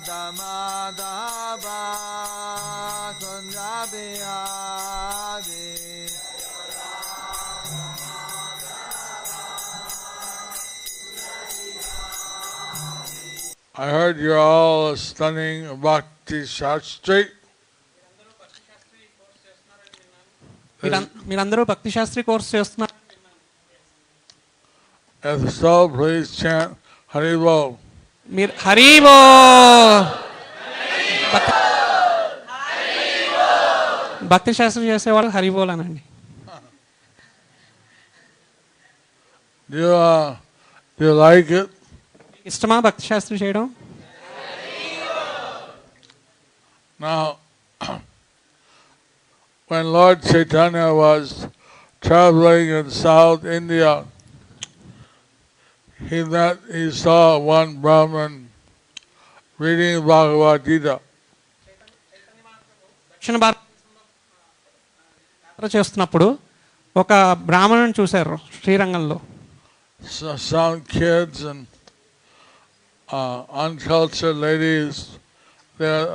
Damadava Kunjabihadi. I heard you're all studying Bhakti Shastri. మీరందరూ భక్తి Sastry course చేస్తున్నారు. If so, please chant Hari Bol. మీరు హరి బోల్ భక్తి శాస్త్రం చేసేవాళ్ళు హరి బోల్ అనండి. Do you like it? ఇష్టమా భక్తి శాస్త్రం చేయడం? Now, when Lord Chaitanya was traveling in South India, he saw one Brahmin reading Bhagavad Gita. దక్షిణ భారత చేస్తున్నప్పుడు ఒక బ్రాహ్మణుని చూశారు శ్రీరంగంలో. So some kids and uncultured ladies, they're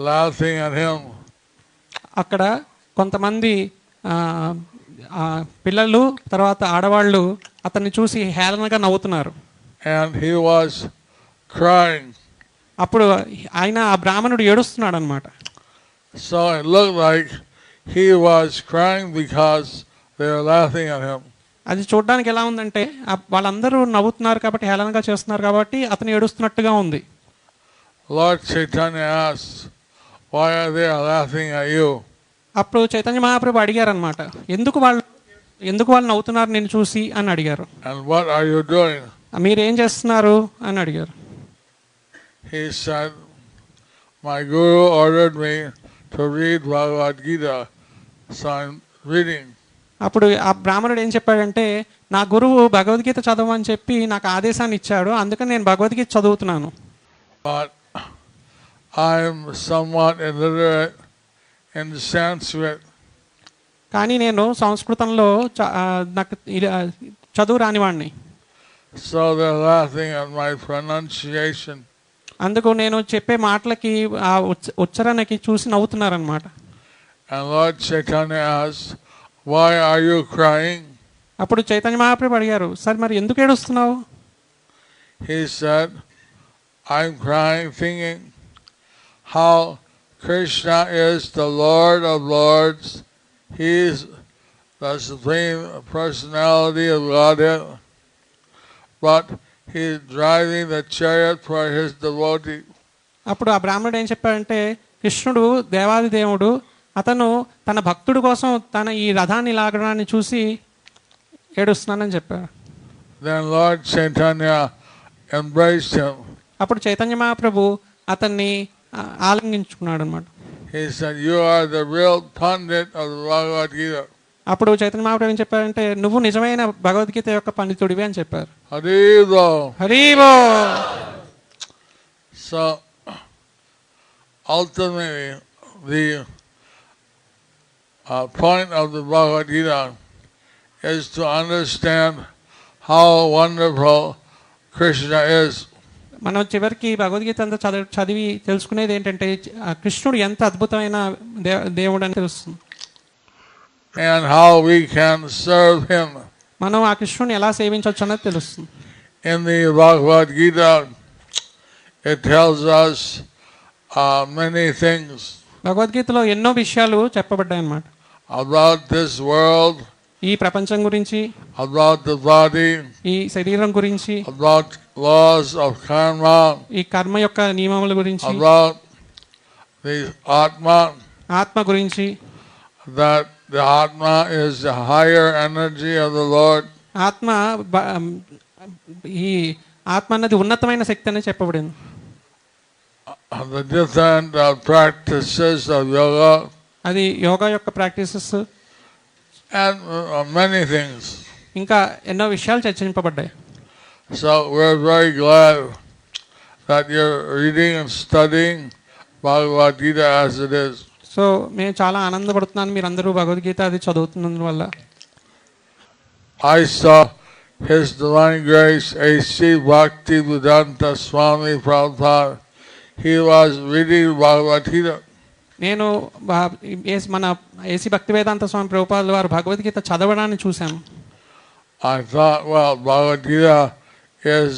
laughing at him. అక్కడ కొంతమంది పిల్లలు తర్వాత ఆడవాళ్ళు అతన్ని చూసి హేళనగా నవ్వుతున్నారు. And he was crying. అప్పుడు ఆయన ఆ బ్రాహ్మణుడు ఏడుస్తున్నాడు అనమాట. So it looked like he was crying because they were laughing at him. అది చూడడానికి ఎలా ఉందంటే వాళ్ళందరూ నవ్వుతున్నారు కాబట్టి హేళనగా చేస్తున్నారు కాబట్టి అతను ఏడుస్తున్నట్టుగా ఉంది. Lord Chaitanya asked, "Why are they laughing at you?" అప్పుడు చైతన్య మహాప్రభు అడిగారు అనమాట, ఎందుకు వాళ్ళు నవ్వుతున్నారు నేను చూసి అని అడిగారు. And what are you doing? మీరేం చేస్తున్నారు అని అడిగారు. He said, "My guru ordered me to read Bhagavad Gita, so I'm reading." అప్పుడు ఆ బ్రాహ్మణుడు ఏం చెప్పాడంటే, నా గురువు భగవద్గీత చదవమని చెప్పి నాకు ఆదేశాన్ని ఇచ్చాడు, అందుకని నేను భగవద్గీత చదువుతున్నాను. But I'm somewhat illiterate in Sanskrit. కానీ నేను సంస్కృతంలో నాకు చదువు రానివాడిని. So they're laughing at my pronunciation. అందుకు నేను చెప్పే మాటలకి ఆ ఉచ్చారణకి చూసి నవ్వుతున్నారనమాట. And Lord Chaitanya asked, "Why are you crying?" అప్పుడు చైతన్య మహాప్రభు అడిగారు, సరే మరి ఎందుకు ఏడుస్తున్నావు? He said, "I'm crying thinking how Krishna is the Lord of Lords. He is the Supreme Personality of Godhead, but he is driving the chariot for his devotee." అప్పుడు ఆ బ్రాహ్మణుడు ఏం చెప్పాడంటే, కృష్ణుడు దేవాది దేవుడు, అతను తన భక్తుడి కోసం తన ఈ రథాన్ని లాగడాన్ని చూసి ఏడుస్తున్నానని చెప్పారు. Then Lord Chaitanya embraced him. అప్పుడు చైతన్య మహాప్రభు అతన్ని ఆలింగించుకున్నాడు అనమాట. He said, "You are the real Pandit of the Bhagavad Gita." అప్పుడు చైతన్య మహాప్రభు ఏం చెప్పారంటే, నువ్వు నిజమైన భగవద్గీత యొక్క పండితుడివి అని చెప్పారు. Haribo. హరిబో. So ultimately the point of the Bhagavad Gita is to understand how wonderful Krishna is. మనం చివరికి భగవద్గీత అంతా చదివి తెలుసుకునేది ఏంటంటే కృష్ణుడు ఎంత అద్భుతమైన దేవుడు అని తెలుస్తుంది. And how we can serve him. మనం ఆ కృష్ణుని ఎలా సేవించవచ్చు అనేది తెలుస్తుంది. In the Bhagavad Gita, it tells us many things. భగవద్గీతలో ఎన్నో విషయాలు చెప్పబడ్డాయి అన్నమాట. About this world, ఈ ప్రపంచం గురించి, about the body, ఈ శరీరం గురించి, about laws of karma, ఈ కర్మ యొక్క నియమముల గురించి, about the Atma, ఆత్మ గురించి, that the Atma is the higher energy of the Lord. ఆత్మ ఈ ఆత్మ అన్నది ఉన్నతమైన శక్తి అని చెప్పబడింది. The different practices of yoga, అది యోగా యొక్క ప్రాక్టీసెస్ and many things. ఇంకా ఎన్నో విషయాలు చర్చింపబడ్డాయి. So we're very glad that you're reading and studying Bhagavad Gita as it is. So మేము చాలా ఆనందపడుతున్నాను మీరందరూ భగవద్గీత అది చదువుతున్నందువల్ల. I saw His Divine Grace A.C. Bhakti Vedanta Swami Prabhupada. he was reading Bhagavad Gita. నేను మన AC భక్తి వేదాంత స్వామి ప్రభుపాదుల వారు భగవద్గీత చదవడాన్ని చూశాను. I thought, well, Bhagavad Gita is,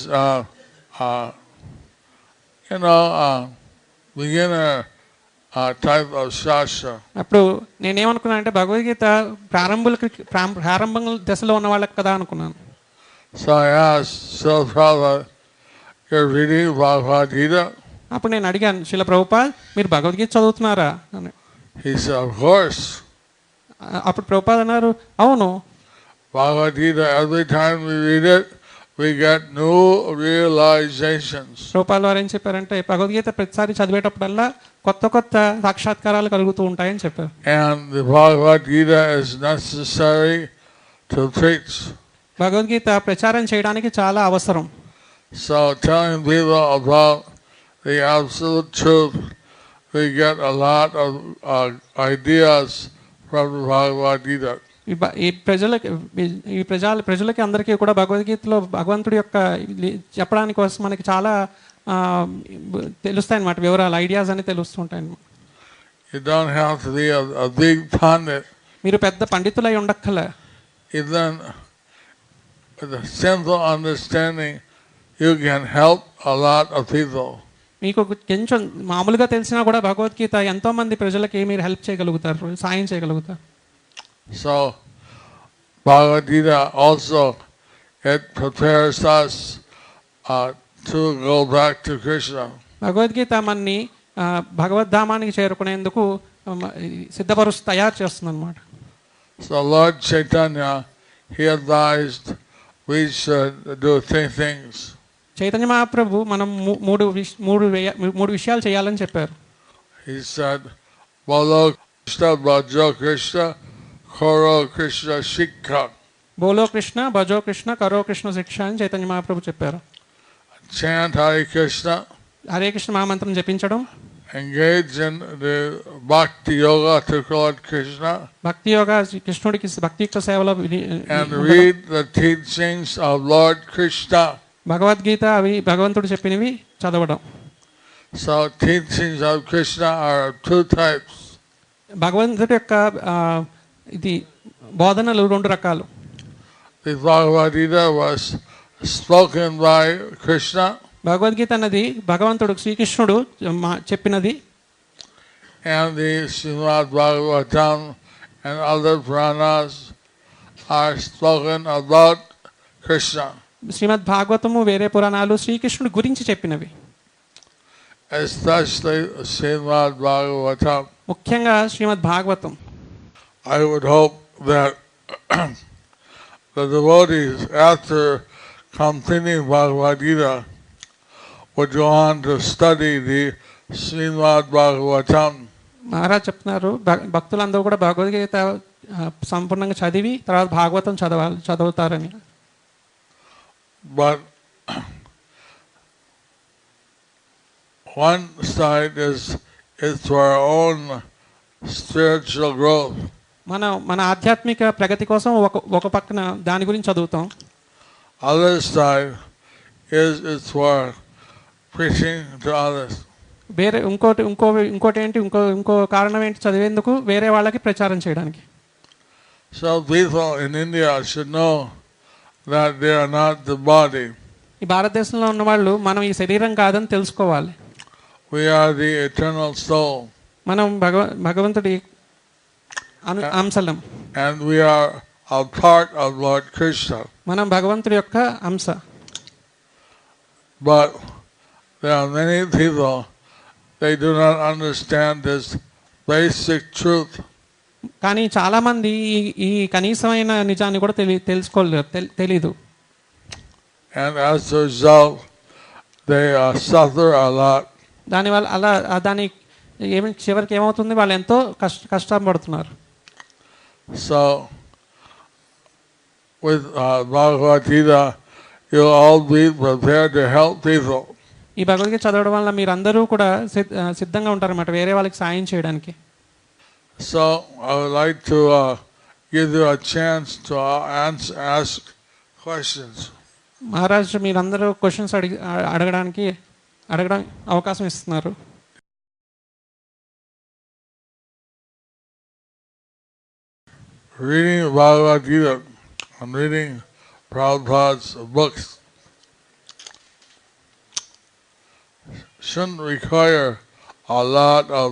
beginner type of shastra. అప్పుడు నేనేమనుకున్నానంటే భగవద్గీత ప్రారంభ దశలో ఉన్న వాళ్ళకి కదా అనుకున్నాను. So I asked Srila Prabhupada, you're reading Bhagavad Gita? అప్పుడు నేను అడిగాను, శిల ప్రభుపాద్ మీరు భగవద్గీత చదువుతున్నారా అని. He said, of course. అప్పుడు ప్రభుపాద్ అన్నారు, అవును, Bhagavad Gita, every time we read it, we get new realizations. Prabhupad వారు ఏం చెప్పారంటే భగవద్గీత ప్రతిసారి చదివేటప్పుడల్లా కొత్త కొత్త సాక్షాత్కారాలు కలుగుతూ ఉంటాయని చెప్పారు. And the Bhagavad Gita is necessary to preach. Bhagavad Gita ప్రచారం చేయడానికి చాలా అవసరం. So telling people about the absolute truth, we get a lot of ideas from the Bhagavad Gita. ఈ ప్రజలకి అందరికీ కూడా భగవద్గీతలో భగవంతుడి యొక్క చెప్పడానికి కోసం మనకి చాలా తెలుస్తాయి అన్నమాట, వివరాలు, ఐడియాస్ అని తెలుస్తుంటాయి అన్నమాట. You don't have to be a big pandit. మీరు పెద్ద పండితులై ఉండక్కలే. Even with a simple understanding, you can help a lot of people. మీకు కొంచెం మామూలుగా తెలిసినా కూడా భగవద్గీత ఎంతో మంది ప్రజలకి మీరు హెల్ప్ చేయగలుగుతారు, సాయం చేయగలుగుతారు. So Bhagavad Gita also, it prepares us to go back to Krishna. Bhagavad Gita మనని భగవద్ధామానికి చేరుకునేందుకు తయారు చేస్తుంది అన్నమాట. So Lord Chaitanya, he advised we should do 3 things. Chaitanya Mahaprabhu మనం మూడు విషయాలు చేయాలని చెప్పారు. He said, Bolo Krishna, Bhajo Krishna, Karo Krishna Shikha. బోలో కృష్ణ, భజో కృష్ణ, కరో కృష్ణ శిక్ష అని చైతన్య మహాప్రభు చెప్పారు. Chant Hare Krishna. Hare Krishna మహామంత్రం జపించడం. Engage in the Bhakti Yoga to Lord Krishna. భక్తి యోగా కృష్ణుడికి భక్తియుక్త సేవలో. And read the teachings of Lord Krishna. Bhagavad Gita అవి భగవంతుడు చెప్పినవి చదవడం. So teachings of Krishna are of 2 types. భగవంతుడి యొక్క ఇది బోధనలు 2 రకాలు. The Bhagavad Gita was spoken by Krishna. Bhagavad Gita అన్నది భగవంతుడు శ్రీకృష్ణుడు చెప్పినది. And the Srimad Bhagavatam and other Puranas are spoken about Krishna. శ్రీమద్ భాగవతము, వేరే పురాణాలు శ్రీకృష్ణుడి గురించి చెప్పినవి. Especially Srimad Bhagavatam. ముఖ్యంగా శ్రీమద్ Bhagavatam. I would hope that the devotees, after completing Bhagavad Gita, would go on to study the Srimad Bhagavatam. Maharaj చెప్తున్నారు భక్తులందరూ కూడా భగవద్గీత సంపూర్ణంగా చదివి తర్వాత Bhagavatam చదువుతారని. But one side is for our own spiritual growth. మన ఆధ్యాత్మిక ప్రగతి కోసం ఒక పక్కన దాని గురించి చదువుతాం. Other side is for preaching to others. వేరే ఇంకోటి ఏంటి, ఇంకో కారణం ఏంటి చదివేందుకు, వేరే వాళ్ళకి ప్రచారం చేయడానికి. So people in India should know that they are not the body. ఈ భారతదేశంలో ఉన్న వాళ్ళు మనం ఈ శరీరం కాదని తెలుసుకోవాలి. We are the eternal soul. మనం భగవంతుడి అంశలం. And we are a part of Lord Krishna. మనం భగవంతుడి యొక్క అంశ. But there are many people, they do not understand this basic truth. కానీ చాలా మంది ఈ కనీసమైన నిజాన్ని కూడా తెలుసుకోలేరు, తెలీదు. And as a result, they suffer a lot. దానివల్ల చివరికి ఏమవుతుంది, వాళ్ళు ఎంతో కష్టపడుతున్నారు. So with Bhagavad Gita, you'll all be prepared to help people. ఈ భగవద్గీత చదవడం వల్ల మీరందరూ కూడా సిద్ధంగా ఉంటారన్నమాట వేరే వాళ్ళకి సాయం చేయడానికి. So I would like to give you a chance to ask questions. Maharaj మీరందరూ క్వశ్చన్స్ అడగడానికి అడగడం అవకాశం ఇస్తున్నారు. Reading Bhagavad Gita and reading Prabhupada's books shouldn't require a lot of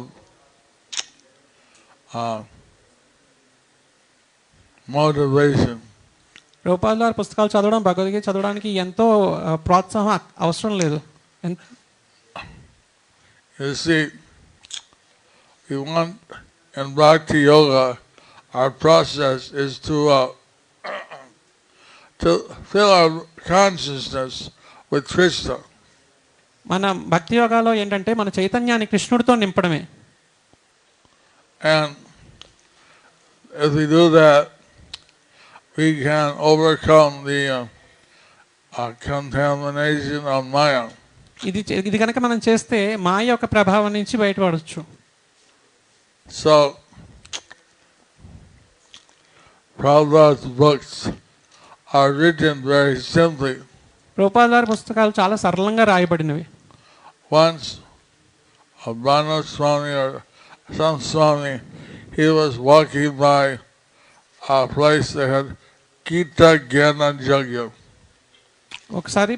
motivation. రూపాయల వారి పుస్తకాలు చదవడం, భగవద్గీత చదవడానికి ఎంతో ప్రోత్సాహం అవసరం లేదు. You see, we want in Bhakti Yoga, our process is to fill our consciousness with Krishna. మన భక్తి యోగాలో ఏంటంటే మన చైతన్యాన్ని కృష్ణుడితో నింపడమే. And if we do that, we can overcome the contamination of Maya. ఇది కనుక మనం చేస్తే మాయ యొక్క ప్రభావం నుంచి బయటపడవచ్చు. So, Prabhupada's books are written very simply. రూపాయల వారి పుస్తకాలు చాలా సరళంగా రాయబడినవి. Once a Brahma Swami or some Swami, he was walking by a place that had Gita Jnana Yajna. ఒకసారి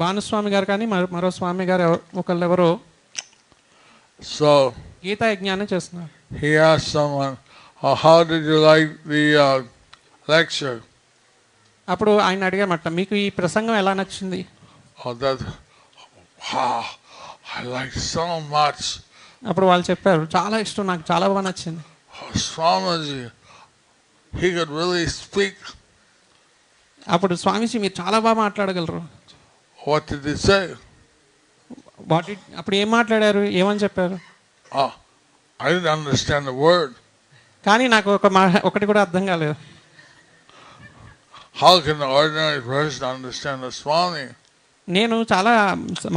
భానుస్వామి గారు కానీ మరో స్వామి గారు ఒకళ్ళెవరో So గీతా యజ్ఞాన్ని చేస్తున్నారు. he asked someone, how did you like the lecture? అప్పుడు ఆయన అడిగామట, మీకు ఈ ప్రసంగం ఎలా నచ్చింది? Wow, I liked so much. అప్పుడు వాళ్ళు చెప్పారు, చాలా ఇష్టం, నాకు చాలా బాగా నచ్చింది. Swamiji, he could really speak. అప్పుడు స్వామీజీ మీరు చాలా బాగా మాట్లాడగలరు. What did he say? అప్పుడు ఏం మాట్లాడారు, ఏమని చెప్పారు? I didn't understand the word. కానీ నాకు ఒకటి కూడా అర్థం కాలేదు. How can the ordinary person understand the Swami? నేను చాలా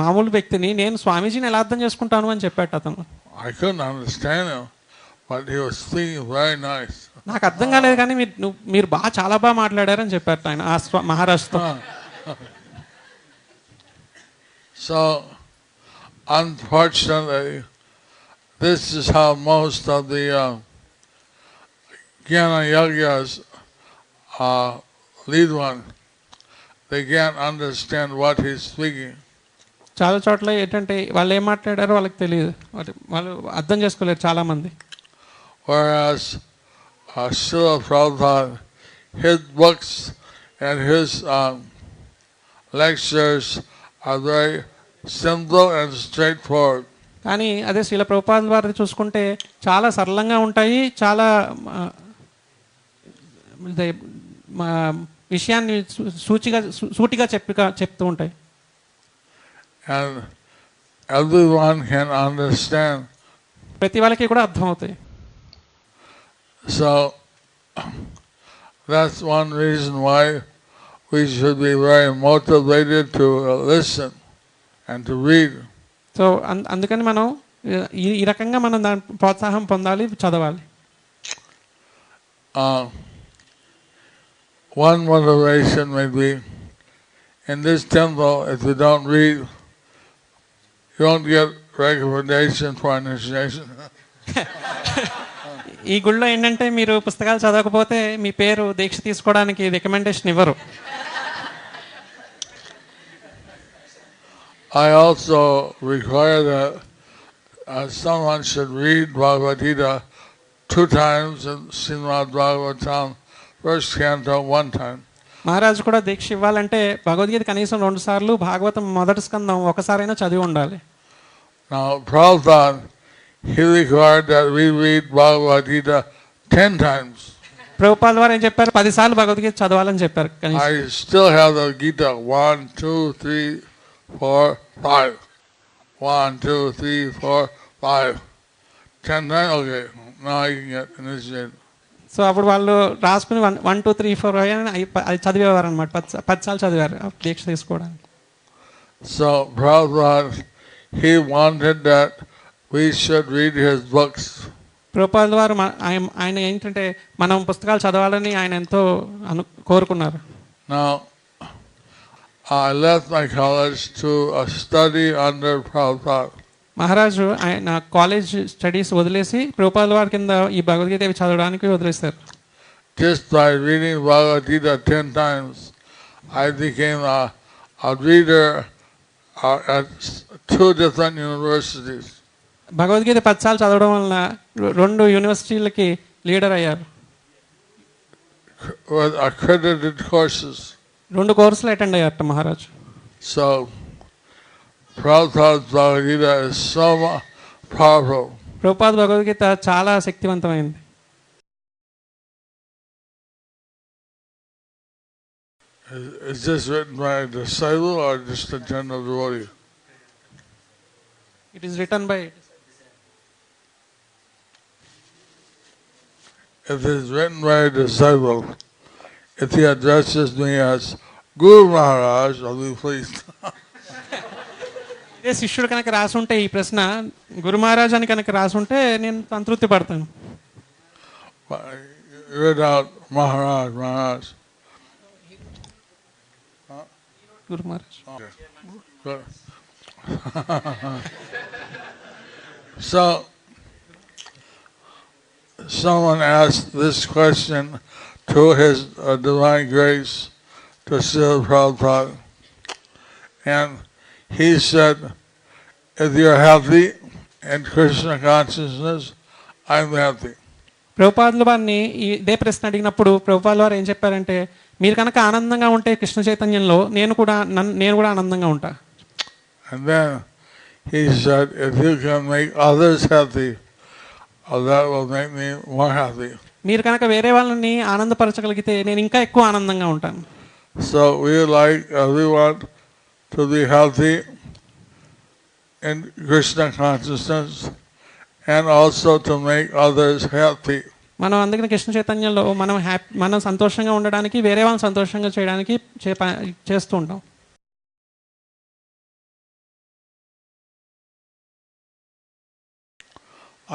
మామూలు వ్యక్తిని, నేను స్వామీజీని ఎలా అర్థం చేసుకుంటాను అని చెప్పాడు అతను. I couldn't understand him, but he was speaking very nice. నాకు అర్థం కాలేదు కానీ మీరు చాలా బాగా మాట్లాడారని చెప్పారు ఆయన ఆ మహారాష్ట్రతో. So unfortunately, this is how most of the Jnana Yajnas lead one. They can't understand what he's speaking. చాలా చోట్ల ఏంటంటే వాళ్ళు ఏం మాట్లాడారో వాళ్ళకి తెలియదు, వాళ్ళు అర్థం చేసుకోలేరు చాలా మంది. Whereas Srila Prabhupada, his books and his lectures are very simple and straightforward. కానీ అదే శ్రీల ప్రభుపాదుల వారిది చూసుకుంటే చాలా సరళంగా ఉంటాయి, చాలా విషయాన్ని సూటిగా చెప్తూ ఉంటాయి. And everyone can understand. ప్రతి వాళ్ళకి కూడా అర్థం అవుతాయి. So that's one reason why we should be very motivated to listen and to read. So అందుకని మనం ఈ రకంగా మనం దాని ప్రోత్సాహం పొందాలి, చదవాలి. One motivation may be, in this temple, if you don't read, you don't get recommendation for initiation. ఈ గుళ్ళో ఏంటంటే మీరు పుస్తకాలు చదవకపోతే మీ పేరు దీక్ష తీసుకోవడానికి రికమెండేషన్ ఇవ్వరు. I also require that someone should read Bhagavad Gita 2 times and Srimad Bhagavatam first canto 1 time. మహారాజు కూడా దీక్ష ఇవ్వాలంటే భగవద్గీత కనీసం 2 సార్లు, భాగవతం మొదటి స్కందం ఒకసారైనా చదివి ఉండాలి. Now Prabhupada, he required that we read Bhagavad Gita 10 times. Prabhupada వారు ఏం చెప్పారు, 10 సార్లు భగవద్గీత చదవాలని చెప్పారు. I still have the Gita 1, 2, 3, 4, 5. 1, 2, 3, 4, 5. 10 times, okay, now I can get initiated. So అప్పుడు వాళ్ళు రాసుకుని 1, 2, 3, 4 అది చదివేవారు అనమాట. 10 సార్లు చదివారు దీక్ష తీసుకోవడానికి. So Prabhupada, he wanted that we should read his books. Prabhupada వారు ఆయన ఏంటంటే మనం పుస్తకాలు చదవాలని ఆయన ఎంతో కోరుకున్నారు. Now I left my college to study under Prabhupada. మహారాజు ఆయన కాలేజ్ స్టడీస్ వదిలేసి ప్రభుపాదుల వారి కింద ఈ భగవద్గీత చదవడానికి వదిలేస్తారు. Just by reading Bhagavad Gita 10 times, I became a reader at 2 different universities. Bhagavad Gita 10 సార్లు చదవడం వలన 2 యూనివర్సిటీలకి లీడర్ అయ్యారు. With accredited courses. 2 కోర్సులు అటెండ్ అయ్యారట మహారాజు. So Prabhupada's Bhagavad Gita is so powerful. Prabhupada Bhagavad Gita చాలా శక్తివంతమైంది. Is this written by a disciple or just a general devotee? It is written by. If it is written by a disciple, if he addresses me as Guru Maharaj, I'll be pleased. ఇదే శిష్యుడు కనుక రాసుంటే ఈ ప్రశ్న గురు మహారాజ్ అని కనుక రాసుంటే నేను సంతృప్తి పడతాను. Without Maharaj, Maharaj. Guru Maharaj. Okay. So, someone asked this question to His Divine Grace, to Srila Prabhupada, and he said, if you're happy in Krishna consciousness, I'm happy. ప్రభుపాదుల వారిని ఇదే ప్రశ్న అడిగినప్పుడు ప్రభుపాదుల వారు ఏం చెప్పారంటే, మీరు కనుక ఆనందంగా ఉంటే కృష్ణ చైతన్యంలో నేను కూడా ఆనందంగా ఉంటా. And then he said, if you can make others happy, that will make me more happy. మీరు కనుక వేరే వాళ్ళని ఆనందపరచగలిగితే నేను ఇంకా ఎక్కువ ఆనందంగా ఉంటాను. So we want to be healthy in Krishna consciousness and also to make others happy. మనం అందుకని కృష్ణ చైతన్యంలో మనం సంతోషంగా ఉండడానికి వేరే వాళ్ళని సంతోషంగా చేయడానికి చేస్తూ ఉంటాం.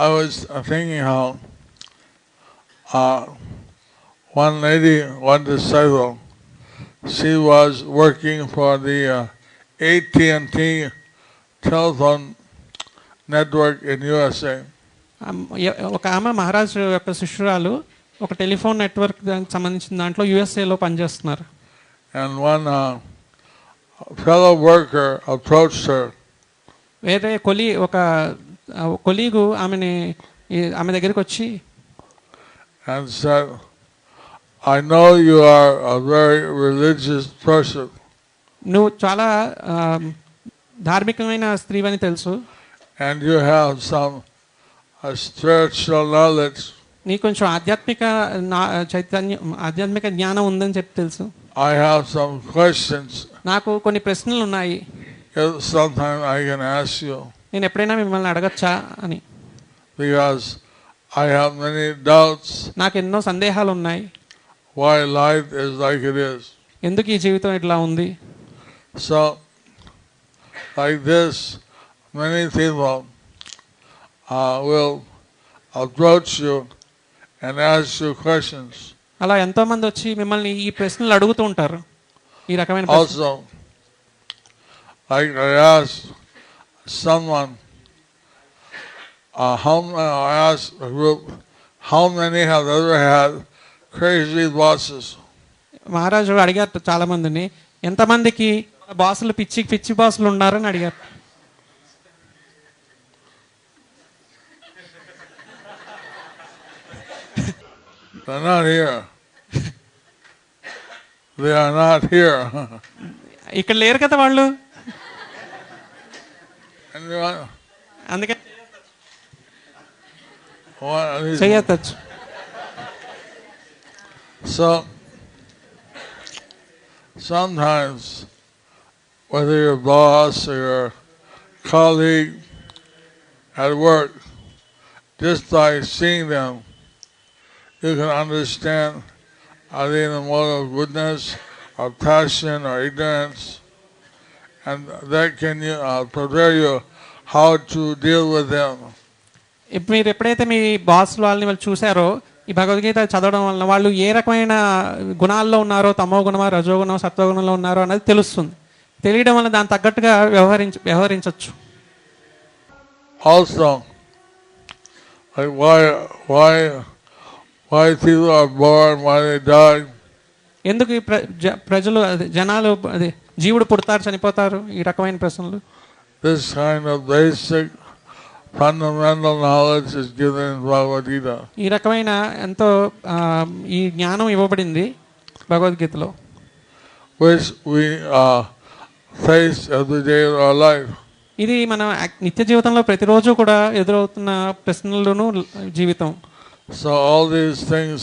I was thinking how one lady, one disciple, she was working for the AT&T telephone network in USA. ఒక ఆమె మహారాజ్ యొక్క శిష్యురాలు ఒక టెలిఫోన్ నెట్వర్క్ దానికి సంబంధించిన దాంట్లో యుఎస్ఏలో పనిచేస్తున్నారు. And one fellow worker approached her. వేరే ఒక కొలీగు ఆమె దగ్గరికి వచ్చి and said, I know you are a very religious person. నువ్వు చాలా ధార్మికమైన స్త్రీవని తెలుసు. And you have some spiritual knowledge. నీకు కొంచెం ఆధ్యాత్మిక జ్ఞానం ఉందని చెప్పి తెలుసు. I have some questions. నాకు కొన్ని ప్రశ్నలు ఉన్నాయి. Sometime I can ask you. నేను ఎప్పుడైనా మిమ్మల్ని అడగచ్చా అని. Because I have many doubts. నాకు ఎన్నో సందేహాలు ఉన్నాయి. Why life is like it is. ఎందుకు ఈ జీవితం ఇట్లా ఉంది. So, like this, many people will approach you and ask you questions. అలా ఎంతో మంది వచ్చి మిమ్మల్ని ఈ ప్రశ్నలు అడుగుతూ ఉంటారు. ఈ రకమైన Also, like I asked someone, I asked a group, how many have ever had crazy bosses? మహారాజు అడిగారు చాలా మందిని, ఎంతమందికి బాసులు పిచ్చి బాసులు ఉన్నారని అడిగారు. They're not here. They are not here. ఇక్కడ లేరు కదా వాళ్ళు. అందుకే చేయొచ్చు. So sometimes, whether your boss or your colleague at work, just by seeing them, you can understand are they in a mode of goodness or passion or ignorance, and that can prepare you how to deal with them. మీరు ఎప్పుడైతే మీ boss వాళ్ళని వాళ్ళు చూసారో ఈ భగవద్గీత చదవడం వల్ల వాళ్ళు ఏ రకమైన గుణాల్లో ఉన్నారో, తమో గుణమా రజోగుణమా సత్వగుణంలో ఉన్నారో అనేది తెలుస్తుంది. తెలియడం వల్ల దాని తగ్గట్టుగా వ్యవహరించవచ్చు. Also, like why people are born, why they die. ఎందుకు ఈ ప్రజలు జనాలు జీవుడు పుడతారు చనిపోతారు, ఈ రకమైన ప్రశ్నలు. This kind of basic fundamental knowledge is given in Bhagavad Gita. ఈ రకమైన ఎంతో ఈ జ్ఞానం ఇవ్వబడింది భగవద్గీతలో, which we face every day in our life. ఇది మన నిత్య జీవితంలో ప్రతిరోజు కూడా ఎదురవుతున్న ప్రశ్నలను జీవితం. So all these things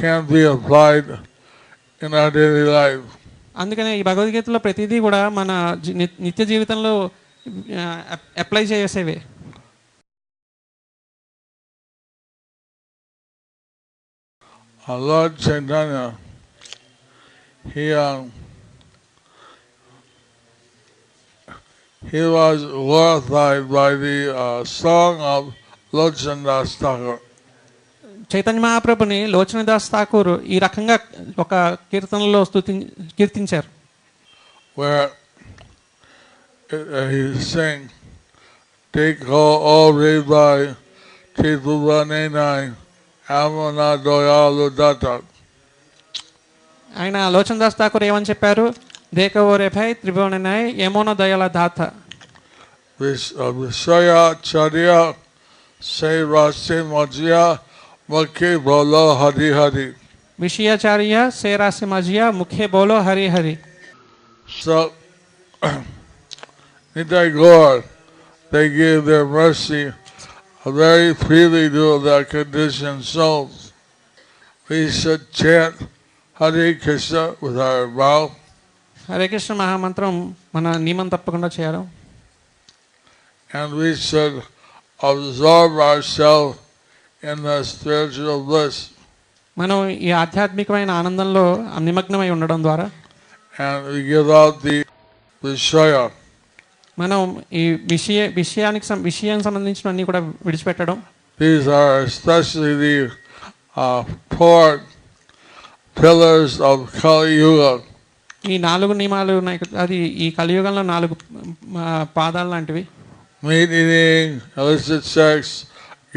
can be applied in our daily life. అందుకనే ఈ భగవద్గీతలో ప్రతిదీ కూడా మన నిత్య జీవితంలో apply చేసేవే. Lord Chaitanya, he was glorified by the song of Lochan Das Thakur. Chaitanya మహాప్రభుని లోచనదాస్ ఠాకూర్ ఈ రకంగా ఒక కీర్తనలో కీర్తించారు. Where he sang, "Take all by Tituvanenai Amana Doyalu Datta." ఆయన లోచనదాస్ ఠాకూర్ ఏమని చెప్పారు? దేకవో రేభై త్రిభువననాయ్ యమోన దయాల దాత. Vishaya Charya Say Rasi Majya Mukhe Bolo Hari Hari. విషయాచార్య సేరాసి మజియా ముఖే బోలో Hari Hari. So, Nitai Gaur, they gave their mercy very freely to their conditioned souls. We should chant Hare Krishna with our mouth. Hare Krishna మహామంత్రం మన నియమం తప్పకుండా చేయడం. And we should absorb ourselves in the spiritual bliss. మనం ఈ ఆధ్యాత్మికమైన ఆనందంలో నిమగ్నమై ఉండడం ద్వారా and we give out the Vishaya. మనం ఈ విషయానికి సంబంధించిన అన్ని కూడా విడిచిపెట్టడం. These are especially the four pillars of Kali Yuga. ఈ 4 నియమాలు ఉన్నాయి, అది ఈ కలియుగంలో 4 పాదాలు లాంటివి. Meat eating, illicit sex,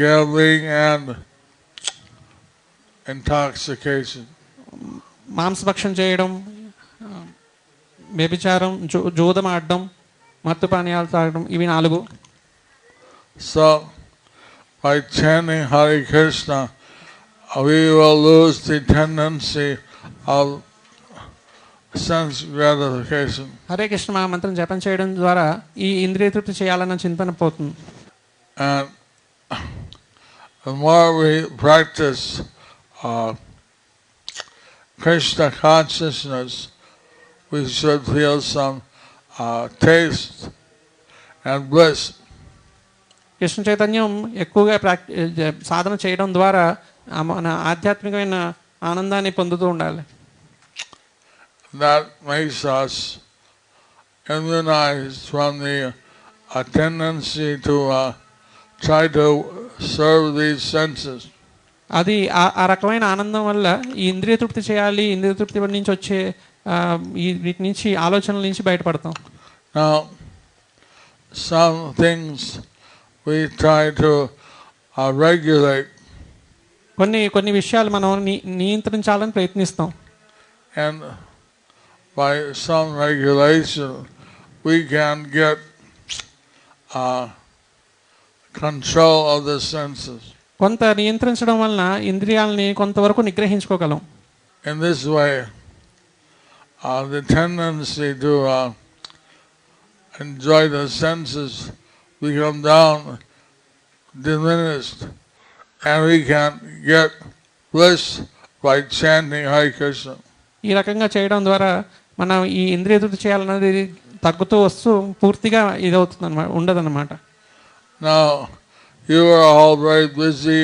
gambling, and intoxication. మాంసభక్షం చేయడం, వ్యభిచారం, జూదం ఆడడం, మత్తు పానీయాలు తాగడం, ఇవి 4. So, by chanting Hare Krishna, we will lose the tendency of sense gratification. Hare Krishna మహామంత్రం జపం చేయడం ద్వారా ఈ ఇంద్రియ తృప్తి చేయాలన్న చింతన పోతుంది. And the more we practice Krishna consciousness, we should feel some taste and bliss. Krishna చైతన్యం ఎక్కువగా సాధన చేయడం ద్వారా మన ఆధ్యాత్మికమైన ఆనందాన్ని పొందుతూ ఉండాలి. That makes us immunized from the tendency to try to serve these senses. అది ఆ రకమైన ఆనందం వల్ల ఈ ఇంద్రియ తృప్తి చేయాలి, ఇంద్రియ తృప్తి నుంచి వచ్చే వీటి నుంచి ఆలోచనల నుంచి బయటపడతాం. Now, some things we try to regulate. కొన్ని విషయాలు మనం నియంత్రించాలని ప్రయత్నిస్తాం. And by some regulation, we can get control of the senses. కొంత నియంత్రించడం వలన ఇంద్రియాలని కొంతవరకు నిగ్రహించుకోగలం. In this way, the tendency to enjoy the senses become diminished, and we can get bliss by chanting Hare Krishna. ఈ రకంగా చేయడం ద్వారా మనం ఈ ఇంద్రియ తృప్తి చేయాలన్నది తగ్గుతూ వస్తూ పూర్తిగా ఇదవుతుంది అన్నమాట, ఉండదన్నమాట. Now, you are all very busy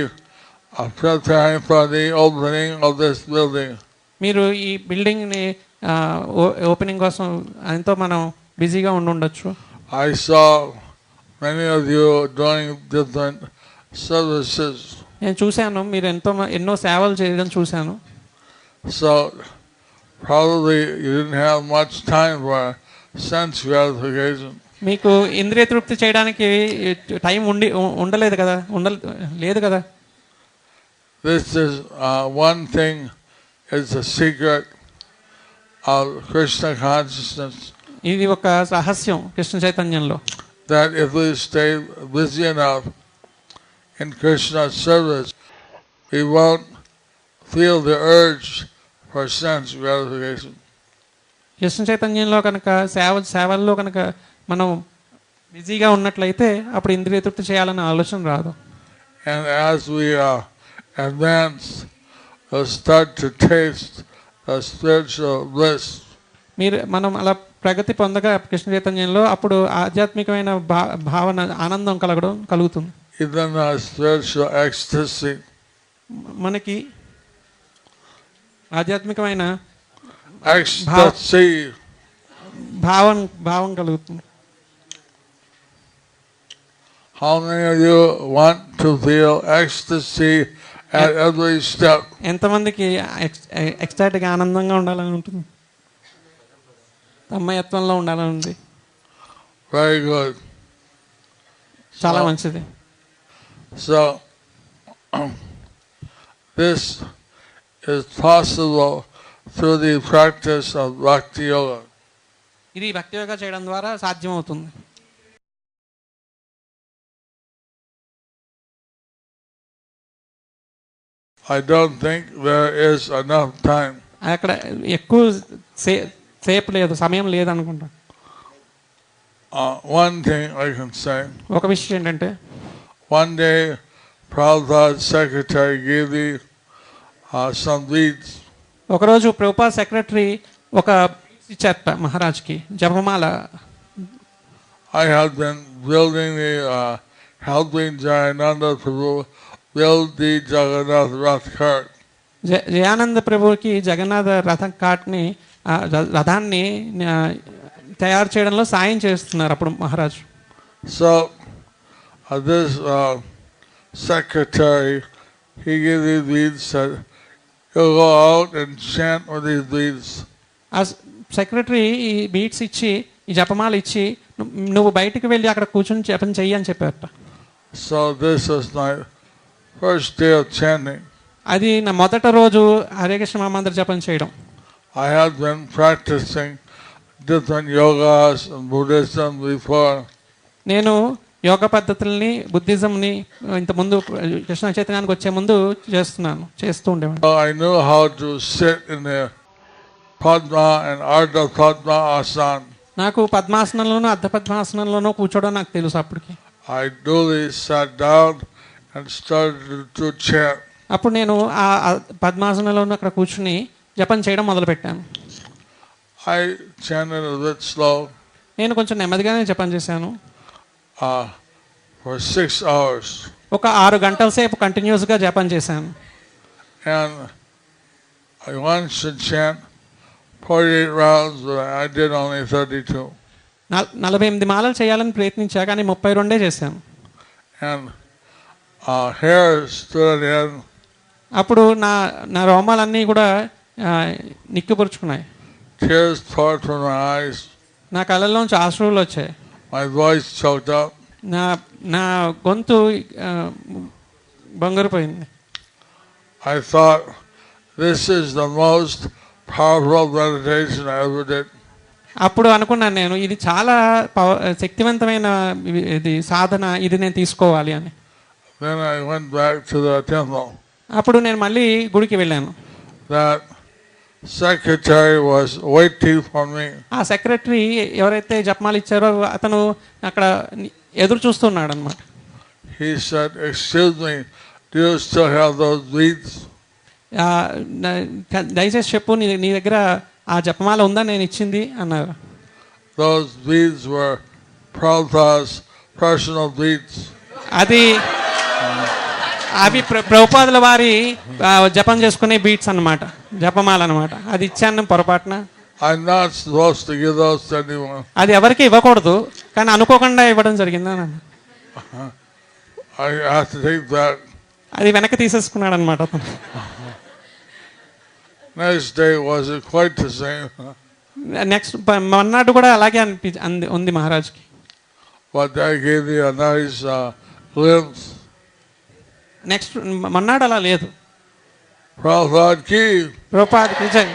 preparing for the opening of this building. మీరు ఈ బిల్డింగ్ని ఓపెనింగ్ కోసం ఎంతో మనం బిజీగా ఉండొచ్చు. I saw many of you doing different services. నేను చూశాను, మీరు ఎన్నో సేవలు చేయడం చూశాను. So probably you didn't have much time for sense gratification. మీకు ఇంద్రియ తృప్తి చేయడానికి టైం ఉండలేదు కదా, లేదు కదా. This is one thing is the secret of Krishna consciousness. ఇది ఒక రహస్యం కృష్ణ చైతన్యంలో. That if we stay busy enough in Krishna's service, we won't feel the urge for sense gratification. Krishna చైతన్యంలో కనుక సేవల్లో కనుక మనం బిజీగా ఉన్నట్లయితే అప్పుడు ఇంద్రియ తృప్తి చేయాలన్న ఆలోచన రాదు. And as we advance, we'll start to taste the spiritual bliss. మనం అలా ప్రగతి పొందగా కృష్ణ చైతన్యంలో అప్పుడు ఆధ్యాత్మికమైన భావన ఆనందం కలుగుతుంది. Even spiritual ecstasy. మనకి ఆధ్యాత్మికమైన ecstasy భావం కలుగుతుంది. How many of you want to feel ecstasy at every step? ఎంతమందికి ఎక్స్టైట్గా ఆనందంగా ఉండాలని ఉంటుంది, తన్మయత్వంలో ఉండాలని ఉంది? Very good. చాలా మంచిది. So this is possible through the practice of Bhakti Yoga. ఇది భక్తి యోగా చేయడం ద్వారా సాధ్యమవుతుంది. I don't think there is enough time. అక్కడ ఎక్కువ సేపు లేదు, సమయం లేదు అనుకుంటా. One thing I can say. ఒక విషయం ఏంటంటే, one day Prabhupada's secretary gave me some beads. ఒకరోజు ప్రభుపాద సెక్రటరీ ఒక ఇచ్చారట మహారాజ్కి, జపమాల. I had been building helping Jayananda Prabhu build the Jagannath Rath cart. Jayananda ప్రభుకి జగన్నాథ రథాన్ని తయారు చేయడంలో సాయం చేస్తున్నారు అప్పుడు మహారాజు. So this secretary, he gave these beads, said, "You go out and chant with these beads." ఆ సెక్రటరీ ఈ బీట్స్ ఇచ్చి, ఈ జపమాల ఇచ్చి, నువ్వు బయటికి వెళ్ళి అక్కడ కూర్చొని జపం చెయ్యి అని చెప్పారట. So this was my first day of chanting. అది నా మొదటి రోజు హరే కృష్ణ మహామంత్ర జపం చేయడం. I had been practicing different yogas and Buddhism before. నేను యోగ పద్ధతుల్ని, బుద్ధిజంని ఇంతకుముందు కృష్ణ చైతన్యానికి వచ్చే ముందు చేస్తూ ఉండేవాడిని. I knew how to sit in the Padma and Ardha Padma asana. నాకు పద్మాసనంలోనూ అర్ధ పద్మాసనంలోనూ కూర్చోవడం నాకు తెలుసు అప్పటికి. I duly sat down and started to chant. అప్పుడు నేను ఆ పద్మాసనంలోనూ అక్కడ కూర్చుని జపం చేయడం మొదలుపెట్టాను. I chanted a bit slow. నేను కొంచెం నెమ్మదిగానే జపం చేశాను. For 6 hours. ఒక 6 గంటల సేపు కంటిన్యూస్గా జపం చేశాను. And I wanted to chant 48 rounds, but I did only 32. 48 మాలలు చేయాలని ప్రయత్నించా, కానీ 32 చేశాను. And hair stood in. అప్పుడు నా రోమాలన్నీ కూడా నిక్కుపరుచుకున్నాయి. Tears poured from my eyes. నా కళ్ళల్లోంచి ఆశ్రువులు వచ్చాయి. My voice choked up. నా గొంతు బొంగరిపోయింది. I thought, this is the most powerful meditation I ever did. అప్పుడు అనుకున్నాను నేను, ఇది చాలా శక్తివంతమైన ఇది సాధన, ఇది నేను తీసుకోవాలి అని. Then I went back to the temple. అప్పుడు నేను మళ్ళీ గుడికి వెళ్ళాను. That secretary was waiting for me. ఆ సెక్రటరీ ఎవరైతే జపమాలు ఇచ్చారో అతను అక్కడ ఎదురు చూస్తున్నాడు అన్నమాట. He said, "Excuse me, do you still have those beads?" దయచేసి చెప్పు, నీ దగ్గర ఆ జపమాల ఉందా నేను ఇచ్చింది అన్నారు. Those beads were Prabhupada's personal beads. అవి ప్రభుపాదుల వారి జపం చేసుకునే బీట్స్ అన్నమాట, జపమాల అన్నమాట. అది ఇచ్చాను పొరపాటున. I'm not supposed to give those to anyone. అది ఎవరికి ఇవ్వకూడదు, కానీ అనుకోకుండా ఇవ్వడం జరిగింది అన్న. I have to take that. అది వెనక్కి తీసేసుకున్నాడు అనమాట అతను. Next day wasn't quite the same. Next మన్నాడు కూడా అలాగే ఉంది మహారాజ్కి. But they gave me a nice glimpse. Next మన్నాడు అలా లేదు. Prabhupada ki. రూపాదికి జై.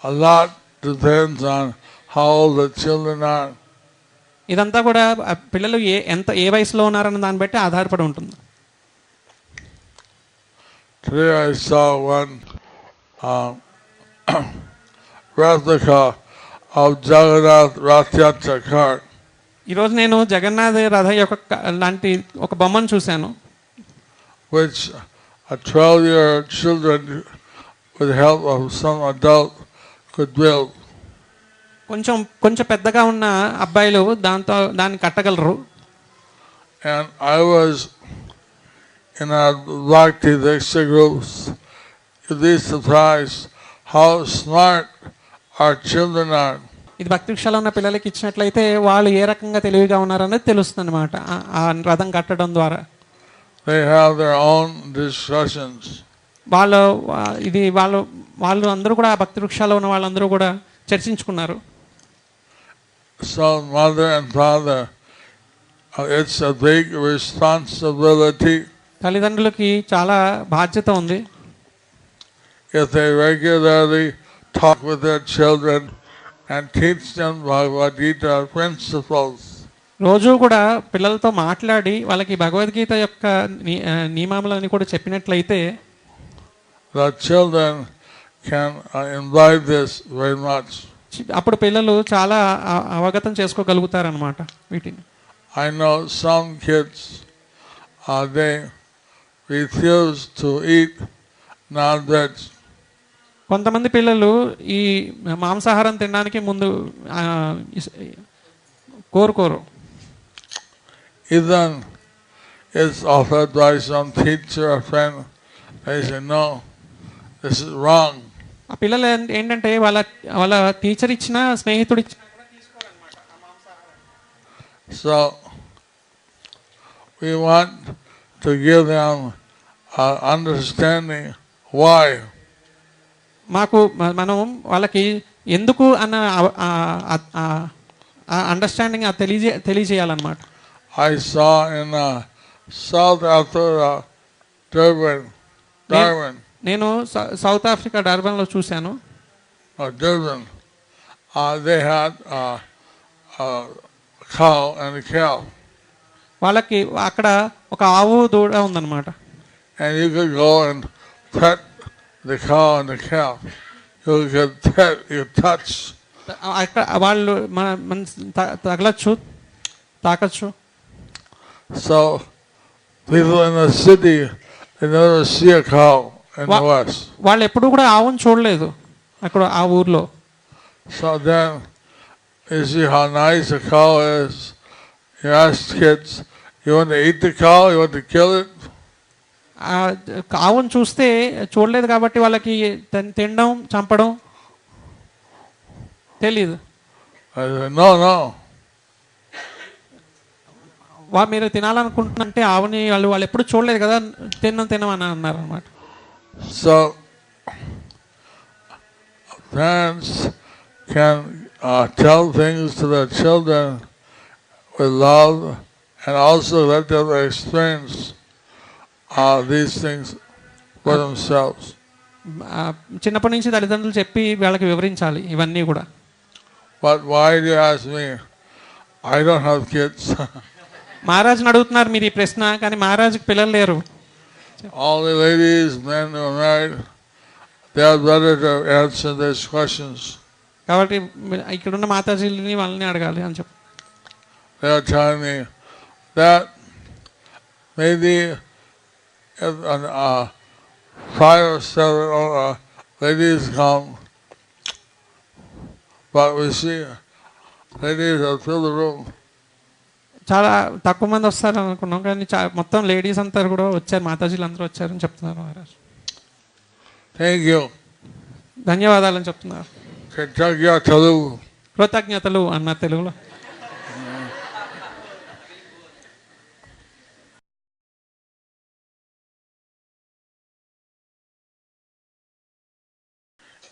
A lot depends on how old the children are. ఇదంతా కూడా పిల్లలు ఏ వయసులో ఉన్నారన్న దాన్ని బట్టి ఆధారపడి ఉంటుంది. Today I saw one replica of Jagannath Rath Yatra cart. ఈరోజు నేను జగన్నాథ్ రథ యొక్క లాంటి ఒక బొమ్మను చూశాను. Which a 12-year children with the help of some adult could build. కొంచెం పెద్దగా ఉన్న అబ్బాయిలు దాన్ని కట్టగలరు. And I was in our Bhakti Diksha groups. You'd be surprised how smart our children are. ఇది భక్తి వృక్షాలు ఉన్న పిల్లలకి ఇచ్చినట్లయితే వాళ్ళు ఏ రకంగా తెలివిగా ఉన్నారనేది తెలుస్తుంది అనమాట ఆ రథం కట్టడం ద్వారా. They have their own discussions. వాళ్ళు అందరూ కూడా భక్తి వృక్షాల్లో ఉన్న వాళ్ళందరూ కూడా చర్చించుకున్నారు. So mother and father, it's a big responsibility. తల్లిదండ్రులకి చాలా బాధ్యత ఉంది. If they regularly talk with their children and teach them Bhagavad Gita principles. రోజు కూడా పిల్లలతో మాట్లాడి వాళ్ళకి భగవద్గీత యొక్క నియమాలను కూడా చెప్పినట్లయితే the children can imbibe this very much. అప్పుడు పిల్లలు చాలా అవగతం చేసుకోగలుగుతారన్నమాట వీటిని. I know some kids they refuse to eat non-veg. కొంతమంది పిల్లలు ఈ మాంసాహారం తినడానికి ముందు కోరుకోరు. Even it's offered by some teacher or friend, they say no, this is wrong. ఆ పిల్లలు ఏంటంటే వాళ్ళ టీచర్ ఇచ్చిన స్నేహితుడు ఇచ్చిన So we want to give them understanding why. మనం వాళ్ళకి ఎందుకు అన్న అండర్స్టాండింగ్ తెలియజేయాలన్నమాట. I saw in South Africa, Durban. నేను సౌత్ ఆఫ్రికా డర్బన్లో చూశాను. Durban. They had a cow and a cow. వాళ్ళకి అక్కడ ఒక ఆవు దూడ ఉందన్నమాట. And you could go and pet the cow and the cow. You could touch. వాళ్ళు తగలచ్చు, తాకచ్చు. So people in the city, they never see a cow in the West. వాళ్ళు ఎప్పుడు కూడా ఆవును చూడలేదు అక్కడ ఆ ఊర్లో. So then you see how nice a cow is. You ask kids, you want to eat the cow? You want to kill it? ఆవును చూడలేదు కాబట్టి వాళ్ళకి తినడం చంపడం తెలీదు. No. మీరు తినాలనుకుంటున్నంటే ఆవుని వాళ్ళు ఎప్పుడు చూడలేదు కదా, తినమని అన్నారు అన్నమాట. So parents can tell things to their children with love and also let them experience these things for themselves. చిన్నప్పటి నుంచి తల్లిదండ్రులు చెప్పి వాళ్ళకి వివరించాలి ఇవన్నీ కూడా. But why do you ask me? I don't have kids. మహారాజుని అడుగుతున్నారు మీరు ఈ ప్రశ్న, కానీ మహారాజుకి పిల్లలు లేరు. All the ladies, men who are married, they are better to answer these questions. కాబట్టి ఇక్కడున్న మాతాజీలని వాళ్ళని అడగాలి అని చెప్పి. They are telling me that maybe if 5 or 7 ladies come, but we see ladies that fill the room. చాలా తక్కువ మంది వస్తారు అనుకున్నాం, కానీ మొత్తం లేడీస్ అంతా కూడా వచ్చారు, మాతాజీలు అందరూ వచ్చారని చెప్తున్నారు మహారాజ్. థ్యాంక్ యూ, ధన్యవాదాలని చెప్తున్నారు. కృతజ్ఞతలు అన్న తెలుగులో.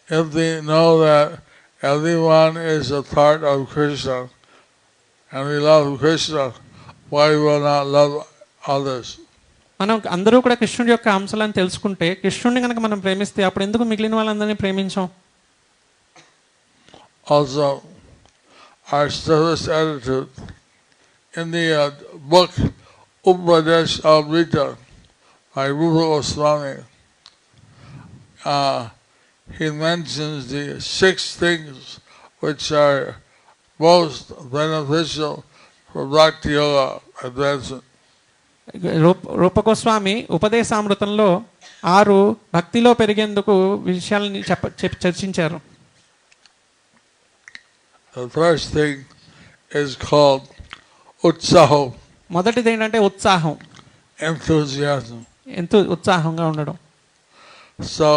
if we know that everyone is a part of Krishna and we love Krishna, why will not love others? మనం అందరూ కూడా కృష్ణుడి యొక్క అంశాలను తెలుసుకుంటే, కృష్ణుడిని కనుక మనం ప్రేమిస్తే అప్పుడు ఎందుకు మిగిలిన వాళ్ళందరినీ ప్రేమించాం? Also, our service attitude in the book Upadesh Amrita by Rupa Goswami, he mentions the 6 things which are most beneficial for Bhakti Yoga advancement. Rupa Goswami ఉపదేశామృతంలో 6 భక్తిలో పెరిగేందుకు విషయాలని చర్చించారు. The first thing is called utsaham. మొదటిది ఏంటంటే ఉత్సాహం, enthusiasm. ఉత్సాహంగా ఉండడం. So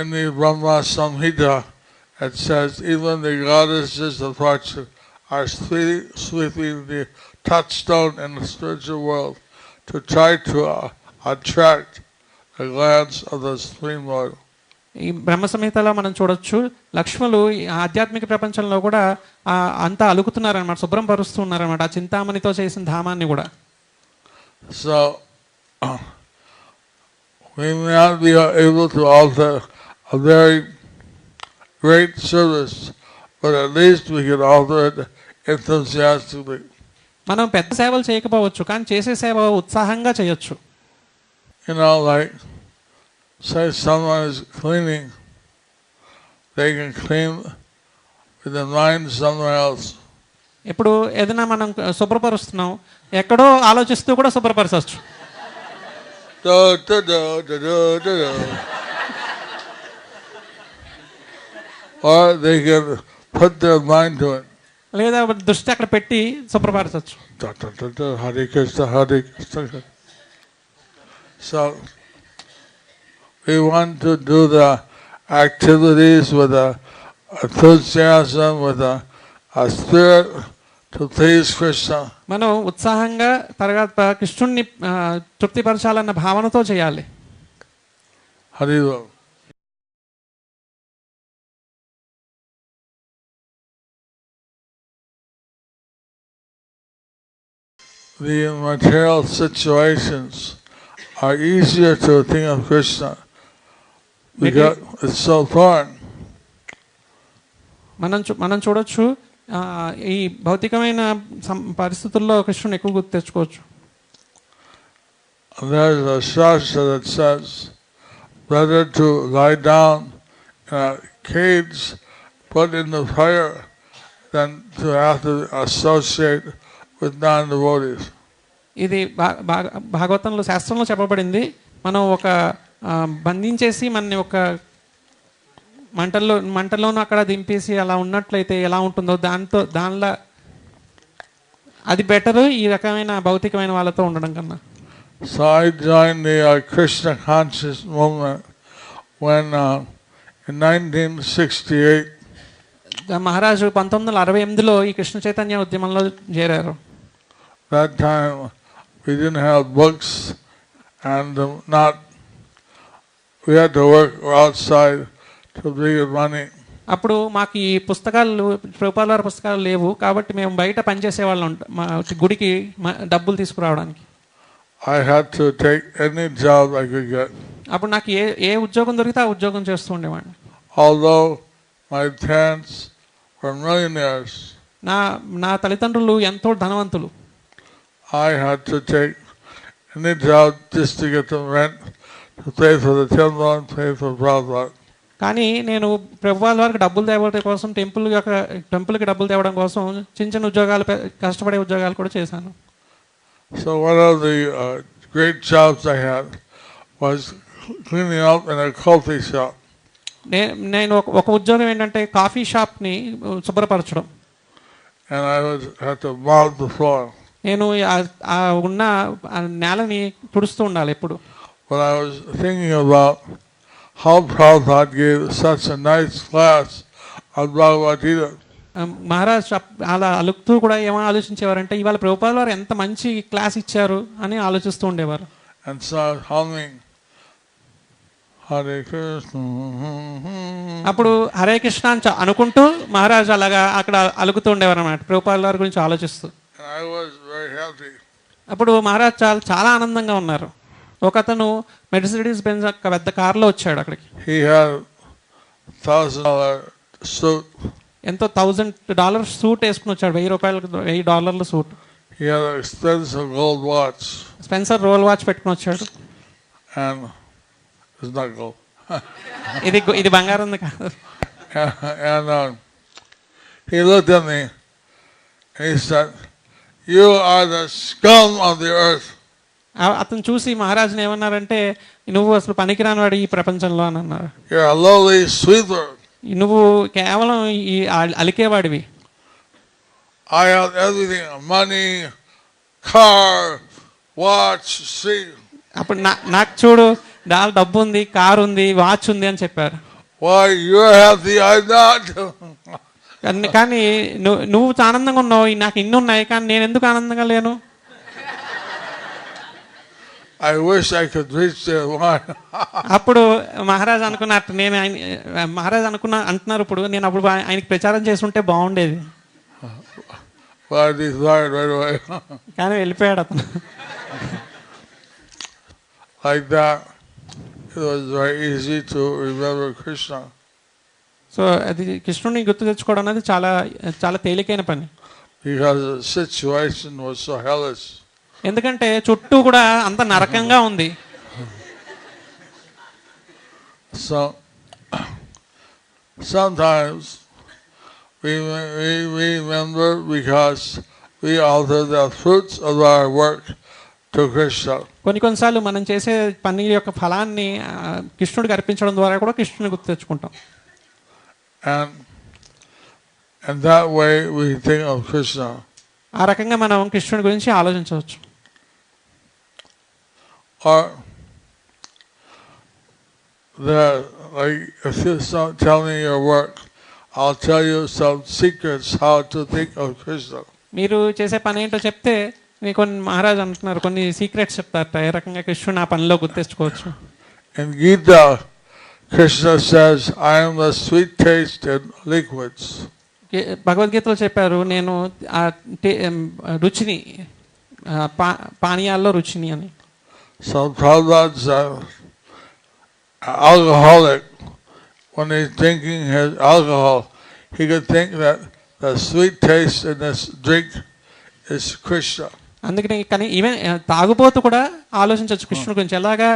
in the Brahma Samhita it says even the goddesses of fortune are sweeping the touchstone in the spiritual world to try to attract the glance of the Supreme Lord. ఈ బ్రహ్మ సంహితలో మనం చూడొచ్చు, లక్ష్ములు ఆధ్యాత్మిక ప్రపంచంలో కూడా అంతా అలుకుతున్నారనమాట, శుభ్రం పరుస్తున్నారనమాట ఆ చింతామణితో చేసిన ధామాన్ని కూడా. So we may not be able to offer a very great service, but at least we can offer it enthusiastically. మనం పెద్ద సేవలు చేయకపోవచ్చు, కానీ చేసే సేవ ఉత్సాహంగా చేయొచ్చు. You know, like say someone is cleaning, they can clean with their mind somewhere else. ఇప్పుడు ఏదైనా మనం శుభ్రపరుస్తున్నాం, ఎక్కడో ఆలోచిస్తూ కూడా శుభ్రపరచవచ్చు. Or they can put their mind to it. లేదా దృష్టి అక్కడ పెట్టి శుభ్రపరచవచ్చు. Hare Krishna, Hare Krishna. So we want to do the activities with a enthusiasm, with a spirit to please Krishna. మనం ఉత్సాహంగా తర్వాత కృష్ణుడిని తృప్తిపరచాలన్న భావనతో చేయాలి. Hare Krishna. The material situations are easier to think of Krishna because it's so foreign. మనం చూడొచ్చు, ఈ భౌతికమైన పరిస్థితుల్లో కృష్ణుని ఎక్కువ గుర్తు తెచ్చుకోవచ్చు. There's a shastra that says better to lie down in a cage put in the fire than to have to associate with non-devotees. ఇది భాగవతంలో శాస్త్రంలో చెప్పబడింది. మనం ఒక బంధించేసి మనని ఒక మంటల్లోనూ అక్కడ దింపేసి అలా ఉన్నట్లయితే ఎలా ఉంటుందో దానిలో అది బెటర్ ఈ రకమైన భౌతికమైన వాళ్ళతో ఉండడం కన్నా. So I joined the Krishna conscious movement when in 1968 మహారాజు 1968లో ఈ కృష్ణ చైతన్య ఉద్యమంలో చేరారు. That time we didn't have books and we had to work outside to bring money. అప్పుడు మాకు ఈ పుస్తకాలు, ప్రభుపాదుల వారి పుస్తకాలు లేవు, కాబట్టి మేము బయట పనిచేసేవాళ్ళం గుడికి డబ్బులు తీసుకురావడానికి. I had to take any job I could get. అప్పుడు నాకు ఏ ఉద్యోగం దొరికితే ఆ ఉద్యోగం చేస్తూ ఉండేవాడిని. Although my parents were millionaires, నా తల్లిదండ్రులు ఎంతో ధనవంతులు. I had to take any job just to get them rent, to pay for the temple and pay for Prabhupada. కానీ నేను ప్రభుపాదుల వారికి డబ్బులు తేవడం కోసం, టెంపుల్కి డబ్బులు తేవడం కోసం చిన్న ఉద్యోగాలు, కష్టపడే ఉద్యోగాలు కూడా చేశాను. So one of the great jobs I had was cleaning up in a coffee shop. నేను ఒక ఉద్యోగం ఏంటంటే కాఫీ షాప్ని శుభ్రపరచడం. And I had to mop the floor. నేను ఉన్న నేలని తుడుస్తూ ఉండాలి ఎప్పుడు. When I was thinking about how Prabhupada gave such a nice class on Bhagavad Gita. Maharaj అలా అలుగుతూ కూడా ఏమో ఆలోచించేవారంటే ఇవాళ ప్రభుపాదుల వారు ఎంత మంచి క్లాస్ ఇచ్చారు అని ఆలోచిస్తూ ఉండేవారు. And so humming Hare Krishna. అప్పుడు హరే కృష్ణ అని అనుకుంటూ మహారాజు అలాగా అక్కడ అలుగుతూ ఉండేవారు అన్నమాట, ప్రభుపాదుల వారి గురించి ఆలోచిస్తూ. And I was very happy. అప్పుడు మహారాజ్ చాలా ఆనందంగా ఉన్నారు. ఒక అతను మెర్సిడీస్ బెంజ్ పెద్ద కారులో వచ్చాడు అక్కడికి. He had $1,000 suit. ఎంతో $1,000 సూట్ వేసుకుని వచ్చాడు, $1,000 సూట్. He had an expensive gold watch. Spencer రోల్ వాచ్ పెట్టుకుని వచ్చాడు. And it's not gold. ఇది బంగారం కాదు. And he looked at me and he said, "You are the scum of the earth." అతను చూసి మహారాజుని ఏమన్నారంటే, నువ్వు అసలు పనికిరాని వాడు ఈ ప్రపంచంలో అని అన్నారు. You're a lowly sweeper. నువ్వు కేవలం ఈ అలికేవాడివి. I have everything: money, car, watch, see. అప్పుడు నాకు చూడు, డబ్బు ఉంది, కారు ఉంది, వాచ్ ఉంది అని చెప్పారు. Why you're happy, I'm not. కానీ నువ్వు ఆనందంగా ఉన్నావు, నాకు ఇన్ని ఉన్నాయి, కానీ నేను ఎందుకు ఆనందంగా లేను? I wish I could reach that one. అప్పుడు మహారాజ్ అనుకున్నట్టు మహారాజ్ అంటున్నారు, ఇప్పుడు నేను అప్పుడు ఆయనకి ప్రచారం చేస్తుంటే బాగుండేది. But I decided right away. కానీ వెళ్ళిపోయాడు అతను. Like that, it was very easy to remember Krishna. So అది కృష్ణుని గుర్తు తెచ్చుకోవడం అనేది చాలా చాలా తేలికైన పని. Because the situation was so hellish. ఎందుకంటే చుట్టూ కూడా అంత నరకంగా ఉంది. So sometimes we remember because we offer the fruits of our work to Krishna. కొన్నిసార్లు మనం చేసే పని యొక్క ఫలాన్ని కృష్ణుడికి అర్పించడం ద్వారా కూడా కృష్ణుని గుర్తు తెచ్చుకుంటాం. And that way we think of Krishna. ఆ రకంగా మనం కృష్ణుడి గురించి ఆలోచించవచ్చు. Or like if you tell me your work, I'll tell you some secrets how to think of Krishna. మీరు చేసే పని ఏంటో చెప్తే మీకు మహారాజ్ అంటున్నారు, కొన్ని సీక్రెట్స్ చెప్తారట ఏ రకంగా కృష్ణుని ఆ పనిలో గుర్తించుకోవచ్చు. In Gita, Krishna says, "I am the sweet taste in liquids." భగవద్గీతలో చెప్పారు, నేను రుచిని పానీయాల్లో రుచిని అని. So Prabhupada's alcoholic, when he's drinking his alcohol, he could think that the sweet taste in this drink is Krishna. అందుకని కానీ even తాగుబోతు కూడా ఆలోచించవచ్చు కృష్ణుడి గురించి. ఎలాగా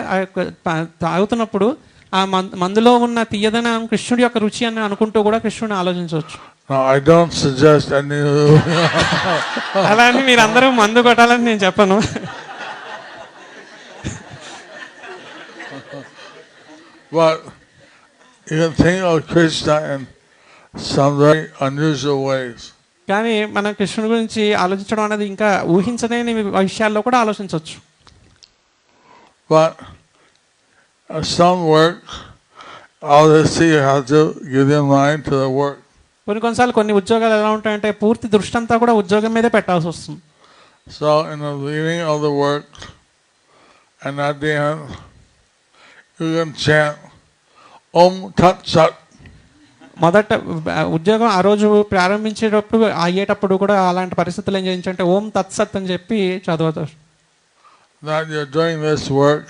తాగుతున్నప్పుడు ఆ మందులో ఉన్న తీయదనం కృష్ణుడి యొక్క రుచి అని అనుకుంటూ కూడా కృష్ణుడిని ఆలోచించవచ్చు. No, I don't suggest any. అలా అని మీరు అందరూ మందు కొట్టాలని నేను చెప్పను. But you can think of Krishna in some very unusual ways. కానీ మనం కృష్ణుడి గురించి ఆలోచించడం అనేది ఇంకా ఊహించలేని విషయాల్లో కూడా ఆలోచించవచ్చు. But some work, obviously you have to give your mind to the work. కొన్నిసార్లు కొన్ని ఉద్యోగాలు ఎలా ఉంటాయంటే పూర్తి దృష్టి అంతా కూడా ఉద్యోగం మీదే పెట్టాల్సి వస్తుంది. So in the beginning of the work and at the end, you can chant Om Tat Sat. మొదట ఉద్యోగం ఆ రోజు ప్రారంభించేటప్పుడు అయ్యేటప్పుడు కూడా అలాంటి పరిస్థితులు ఏం చేయించంటే ఓం తత్సత్ అని చెప్పి చదవతారు. That you're doing this work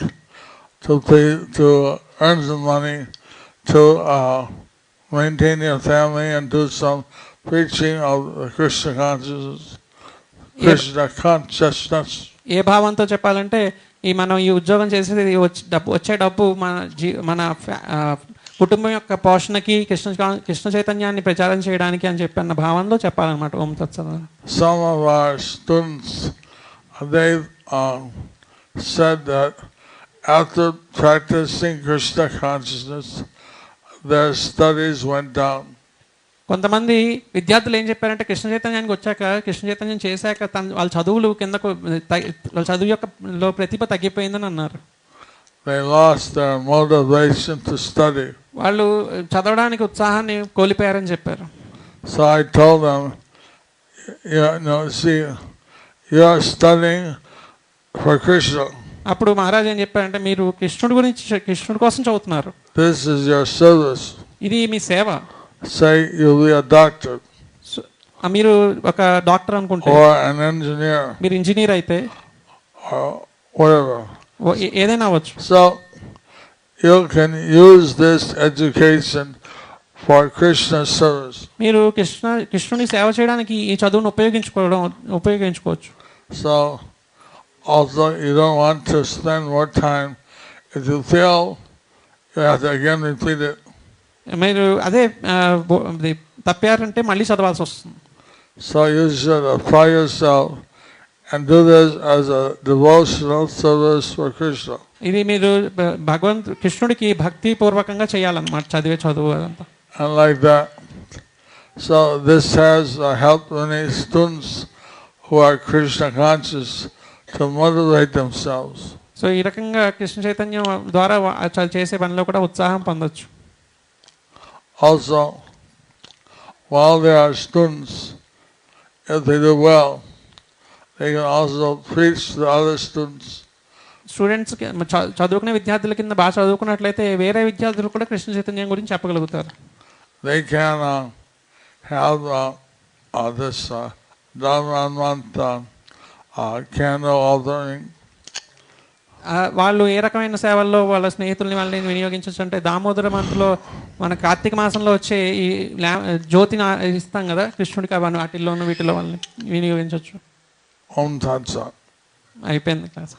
to earn some money, to maintain your family and do some preaching of the Krishna consciousness. ఏ భావంతో చెప్పాలంటే మనం ఈ ఉద్యోగం చేసేది వచ్చే డబ్బు మన కుటుంబం యొక్క పోషణకి కృష్ణ చైతన్యాన్ని ప్రచారం చేయడానికి అని చెప్పి అన్న భావంలో చెప్పాలన్నమాట ఓం తత్సత్. Some of our students, they said that after practicing Krishna consciousness, their studies went down. కొంతమంది విద్యార్థులు ఏం చెప్పారంటే కృష్ణ చైతన్యానికి వచ్చాక కృష్ణ చైతన్యం చేశాక వాళ్ళ చదువులు కిందకు వాళ్ళ చదువు యొక్క ప్రతిభ తగ్గిపోయిందని అన్నారు. They lost their motivation to study. వాళ్ళు చదవడానికి ఉత్సాహాన్ని కోల్పోయారని చెప్పారు. So I told them, see, you are studying for Krishna. అప్పుడు మహారాజ్ ఏం చెప్పారంటే మీరు కృష్ణుడి గురించి కృష్ణుడి కోసం చదువుతున్నారు, This is your service. ఇది మీ సేవ. Say you'll be a doctor మీరు ఒక డాక్టర్ అనుకుంటే, or an engineer మీరు ఇంజనీర్ అయితే, or whatever. ఏదైనా అవ్వచ్చు. So you can use this education for Krishna service. మీరు కృష్ణుని సేవ చేయడానికి ఈ చదువును ఉపయోగించుకోవచ్చు. So also you don't want to spend more time. If you fail, you have to again repeat it. మీరు అదే తప్పారంటే మళ్ళీ చదవాల్సి వస్తుంది. So you should apply yourself and do this as a devotional service for Krishna. ఇది మీరు కృష్ణుడికి భక్తి పూర్వకంగా చేయాలన్నమాట, చదివే చదువు అదంతా. And like that. So this has helped many students who are Krishna conscious to motivate themselves. So ఈ రకంగా కృష్ణ చైతన్యం ద్వారా చేసే పనిలో కూడా ఉత్సాహం పొందొచ్చు. Also, while they are students, if they do well, they can also preach to other students. Students చదువుకునే విద్యార్థుల కింద బాగా చదువుకున్నట్లయితే వేరే విద్యార్థులు కూడా కృష్ణ చైతన్యం గురించి చెప్పగలుగుతారు. They can have this Dharmananta candle altering. వాళ్ళు ఏ రకమైన సేవల్లో వాళ్ళ స్నేహితుల్ని వాళ్ళని వినియోగించవచ్చు అంటే, దామోదర మంత్లో మన కార్తీక మాసంలో వచ్చే ఈ జ్యోతిని ఇస్తాం కదా కృష్ణుడికి, అవన్నీ వాటిల్లోనూ వీటిలో వాళ్ళని వినియోగించవచ్చు. ఓం తత్సత్. అయిపోయింది క్లాస్.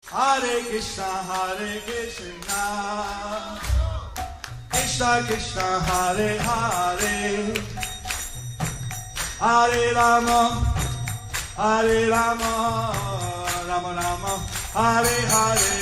హరే కృష్ణ హరే కృష్ణ కృష్ణ కృష్ణ హరే హరే హరే రామ హరే రామ రామ రామ హరే హరే